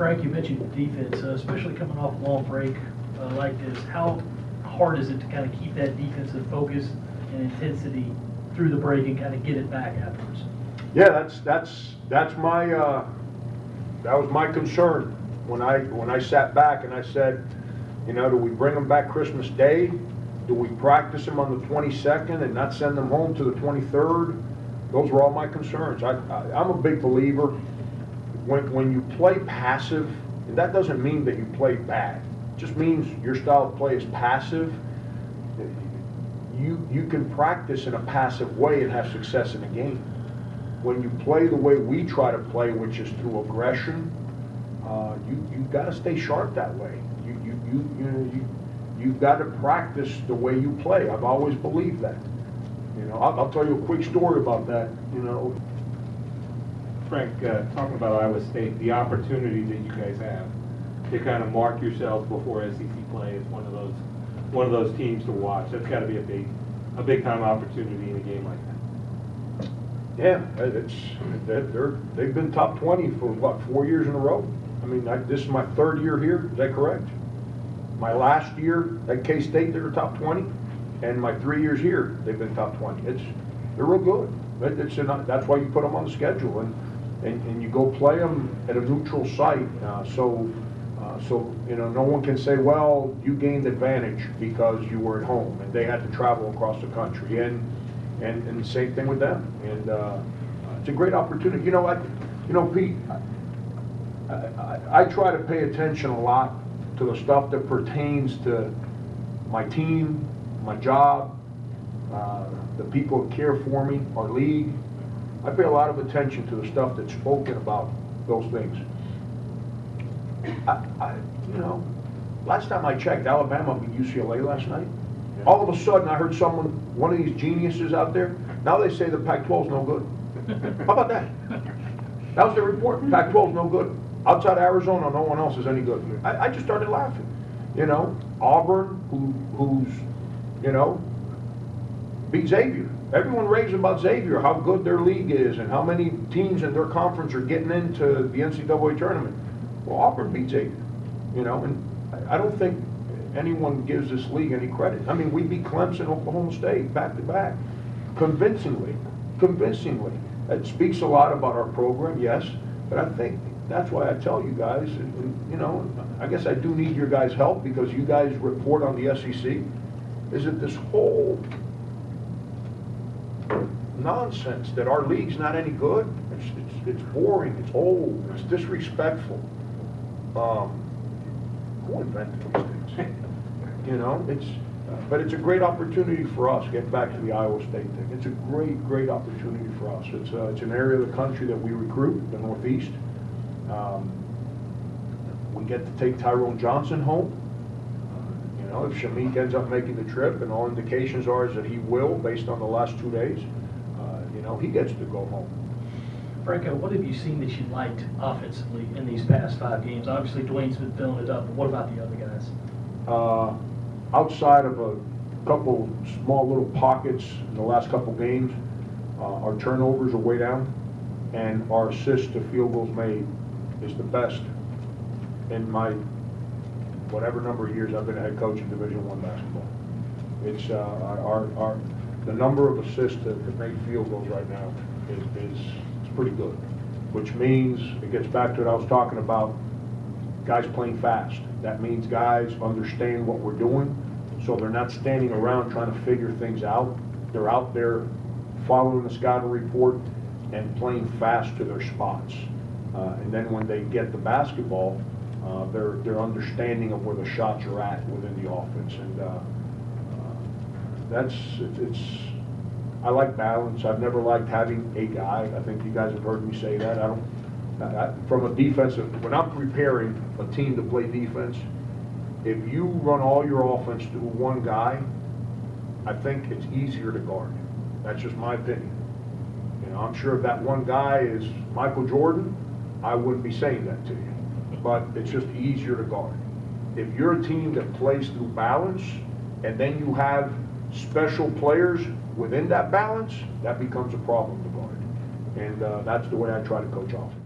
Frank, you mentioned defense, especially coming off a long break like this. How hard is it to kind of keep that defensive focus and intensity through the break and kind of get it back afterwards? Yeah, that's my that was my concern when I sat back and I said, you know, do we bring them back Christmas Day? Do we practice them on the 22nd and not send them home to the 23rd? Those were all my concerns. I'm a big believer when you play passive, and that doesn't mean that you play bad. It just means your style of play is passive. You can practice in a passive way and have success in a game. When you play the way we try to play, which is through aggression, you've got to stay sharp that way. You've got to practice the way you play. I've always believed that. You know, I'll tell you a quick story about that. You know, Frank, talking about Iowa State, the opportunity that you guys have to kind of mark yourselves before SEC play is one of those teams to watch. That's got to be a big time opportunity in a game like that. Yeah, they've been top 20 for what, 4 years in a row. I mean, this is my 3rd year here. Is that correct? My last year at K-State, they were top 20, and my 3 years here, they've been top 20. They're real good. That's why you put them on the schedule, and you go play them at a neutral site. So you know, no one can say, well, you gained advantage because you were at home and they had to travel across the country, and the same thing with them. And it's a great opportunity. You know, Pete, I try to pay attention a lot to the stuff that pertains to my team, my job, the people that care for me, our league. I pay a lot of attention to the stuff that's spoken about those things. You know, last time I checked, Alabama beat UCLA last night. Yeah. All of a sudden, I heard one of these geniuses out there, now they say the Pac-12 is no good. How about that? That was the report. Pac-12 is no good. Outside Arizona, no one else is any good. I just started laughing. You know, Auburn, who's, you know, beat Xavier. Everyone raves about Xavier, how good their league is and how many teams in their conference are getting into the NCAA tournament. Well, Auburn beat Xavier, you know, and I don't think anyone gives this league any credit. I mean, we beat Clemson, Oklahoma State, back to back, convincingly. It speaks a lot about our program, yes, but I think that's why I tell you guys, and, you know, I guess I do need your guys' help because you guys report on the SEC, is that this whole nonsense that our league's not any good, it's boring, it's old, it's disrespectful. Who invented these things? You know, but it's a great opportunity for us. Get back to the Iowa State thing. It's a great opportunity for us. It's an area of the country that we recruit, the Northeast. We get to take Tyrone Johnson home. You know, if Shamik ends up making the trip, and all indications are is that he will, based on the last 2 days, you know, he gets to go home. Franco, what have you seen that you liked offensively in these past 5 games? Obviously, Dwayne's been filling it up, but what about the other guys? Outside of a couple small little pockets in the last couple games, our turnovers are way down, and our assists to field goals made is the best in my whatever number of years I've been a head coach in Division I basketball. It's the number of assists to make field goals right now is pretty good, which means it gets back to what I was talking about, guys playing fast. That means guys understand what we're doing, so they're not standing around trying to figure things out. They're out there following the scouting report and playing fast to their spots. And then when they get the basketball, their understanding of where the shots are at within the offense. And I like balance. I've never liked having a guy. I think you guys have heard me say that. From a defensive, when I'm preparing a team to play defense, if you run all your offense through one guy, I think it's easier to guard. That's just my opinion. You know, I'm sure if that one guy is Michael Jordan, I wouldn't be saying that to you. But it's just easier to guard. If you're a team that plays through balance, and then you have special players within that balance, that becomes a problem to guard. And that's the way I try to coach offense.